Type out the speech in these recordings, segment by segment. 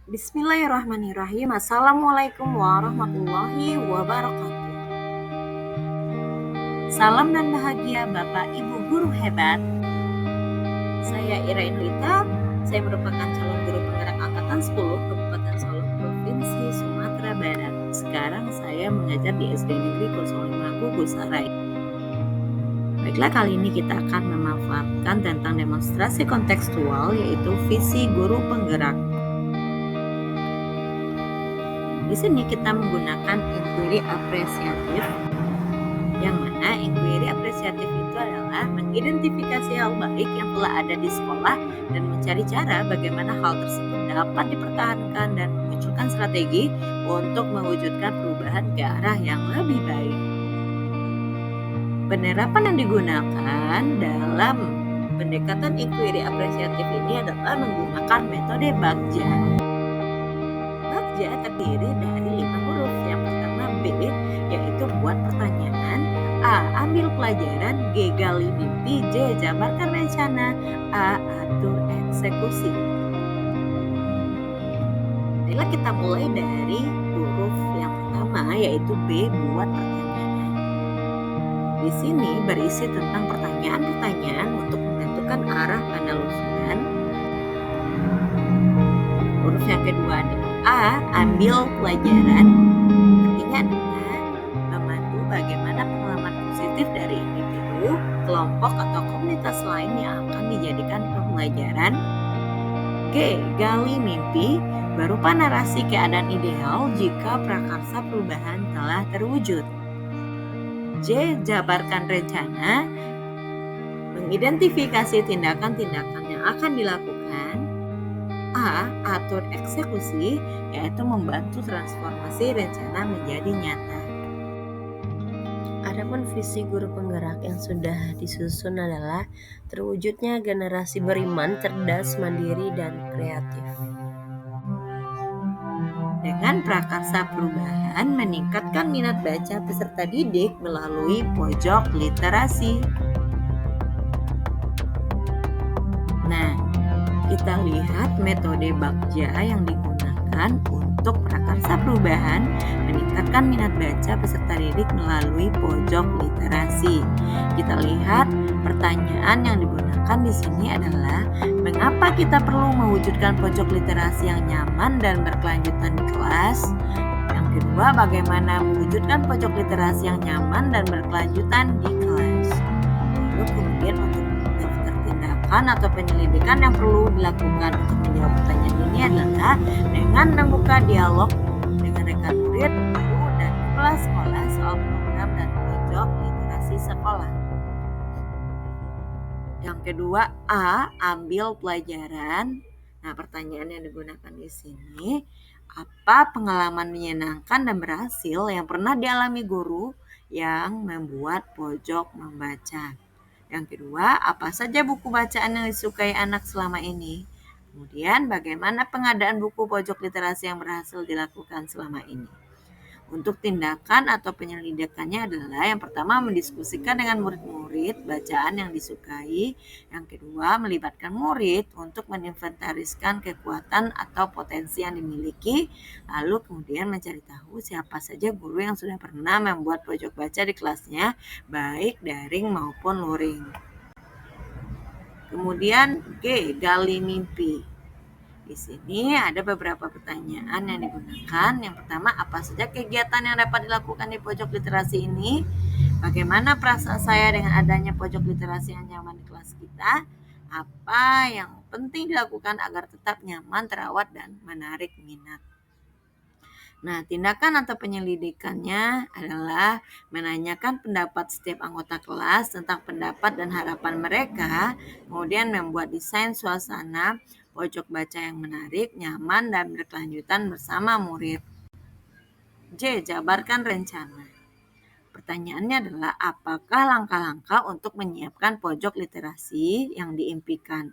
Bismillahirrahmanirrahim. Assalamualaikum warahmatullahi wabarakatuh. Salam dan bahagia Bapak Ibu guru hebat. Saya Irain Lita. Saya merupakan calon guru penggerak angkatan 10 Kabupaten Solok, Provinsi Sumatera Barat. Sekarang saya mengajar di SD Negeri 05 Gugusarai. Baiklah, kali ini kita akan memanfaatkan tentang demonstrasi kontekstual, yaitu visi guru penggerak. Di sini kita menggunakan inquiry apresiatif, yang mana inquiry apresiatif itu adalah mengidentifikasi hal baik yang telah ada di sekolah dan mencari cara bagaimana hal tersebut dapat dipertahankan dan memunculkan strategi untuk mewujudkan perubahan ke arah yang lebih baik. Penerapan yang digunakan dalam pendekatan inquiry apresiatif ini adalah menggunakan metode Bagja. Bagja terdiri dari 5 huruf. Yang pertama B, yaitu buat pertanyaan. A, ambil pelajaran. G, gali mimpi. J, jabarkan rencana. A, atur eksekusi. Baiklah, kita mulai dari huruf yang pertama, yaitu B, buat pertanyaan. Di sini berisi tentang pertanyaan-pertanyaan untuk menentukan arah penelusuran. Huruf yang kedua adalah A, ambil pelajaran. Artinya adalah memandu bagaimana pengalaman positif dari individu, kelompok atau komunitas lain yang akan dijadikan pembelajaran. G, gali mimpi, berupa narasi keadaan ideal jika prakarsa perubahan telah terwujud. J, jabarkan rencana, mengidentifikasi tindakan-tindakan yang akan dilakukan. A, atur eksekusi, yaitu membantu transformasi rencana menjadi nyata. Adapun visi guru penggerak yang sudah disusun adalah terwujudnya generasi beriman, cerdas, mandiri, dan kreatif. Dengan prakarsa perubahan meningkatkan minat baca peserta didik melalui pojok literasi. Nah, kita lihat metode Bagja yang digunakan untuk prakarsa perubahan meningkatkan minat baca peserta didik melalui pojok literasi. Kita lihat pertanyaan yang digunakan di sini adalah mengapa kita perlu mewujudkan pojok literasi yang nyaman dan berkelanjutan di kelas. Yang kedua, bagaimana mewujudkan pojok literasi yang nyaman dan berkelanjutan di kelas. Lalu kemudian untuk daftar tindakan atau penyelidikan yang perlu dilakukan untuk menjawab pertanyaan ini adalah dengan membuka dialog dengan rekan murid, guru, dan kepala sekolah soal program dan pojok literasi sekolah. Yang kedua, A, ambil pelajaran. Nah, pertanyaan yang digunakan di sini, apa pengalaman menyenangkan dan berhasil yang pernah dialami guru yang membuat pojok membaca? Yang kedua, apa saja buku bacaan yang disukai anak selama ini? Kemudian, bagaimana pengadaan buku pojok literasi yang berhasil dilakukan selama ini? Untuk tindakan atau penyelidikannya adalah yang pertama mendiskusikan dengan murid-murid bacaan yang disukai. Yang kedua, melibatkan murid untuk menginventariskan kekuatan atau potensi yang dimiliki. Lalu kemudian mencari tahu siapa saja guru yang sudah pernah membuat pojok baca di kelasnya, baik daring maupun luring. Kemudian G, gali mimpi. Di sini ada beberapa pertanyaan yang digunakan. Yang pertama, apa saja kegiatan yang dapat dilakukan di pojok literasi ini? Bagaimana perasaan saya dengan adanya pojok literasi yang nyaman di kelas kita? Apa yang penting dilakukan agar tetap nyaman, terawat, dan menarik minat? Nah, tindakan atau penyelidikannya adalah menanyakan pendapat setiap anggota kelas tentang pendapat dan harapan mereka, kemudian membuat desain suasana pojok baca yang menarik, nyaman, dan berkelanjutan bersama murid. J, jabarkan rencana. Pertanyaannya adalah apakah langkah-langkah untuk menyiapkan pojok literasi yang diimpikan?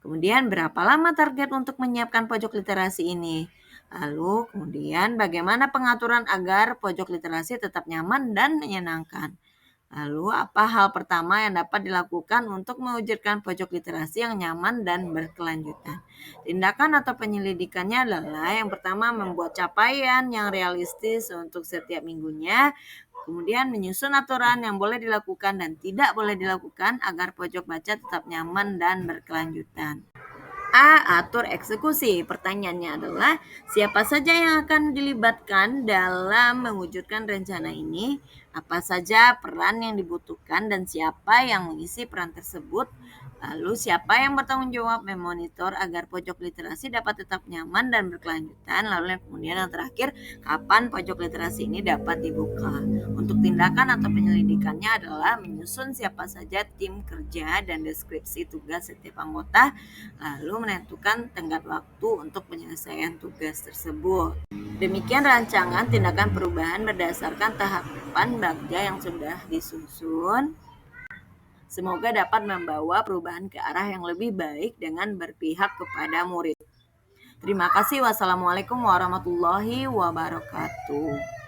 Kemudian berapa lama target untuk menyiapkan pojok literasi ini? Lalu kemudian bagaimana pengaturan agar pojok literasi tetap nyaman dan menyenangkan? Lalu, apa hal pertama yang dapat dilakukan untuk mewujudkan pojok literasi yang nyaman dan berkelanjutan? Tindakan atau penyelidikannya adalah yang pertama membuat capaian yang realistis untuk setiap minggunya, kemudian menyusun aturan yang boleh dilakukan dan tidak boleh dilakukan agar pojok baca tetap nyaman dan berkelanjutan. A. Atur eksekusi. Pertanyaannya adalah, siapa saja yang akan dilibatkan dalam mewujudkan rencana ini? Apa saja peran yang dibutuhkan dan siapa yang mengisi peran tersebut? Lalu siapa yang bertanggung jawab memonitor agar pojok literasi dapat tetap nyaman dan berkelanjutan? Lalu yang kemudian yang terakhir, kapan pojok literasi ini dapat dibuka? Untuk tindakan atau penyelidikannya adalah menyusun siapa saja tim kerja dan deskripsi tugas setiap anggota, lalu menentukan tenggat waktu untuk penyelesaian tugas tersebut. Demikian rancangan tindakan perubahan berdasarkan tahapan bagja yang sudah disusun. Semoga dapat membawa perubahan ke arah yang lebih baik dengan berpihak kepada murid. Terima kasih. Wassalamualaikum warahmatullahi wabarakatuh.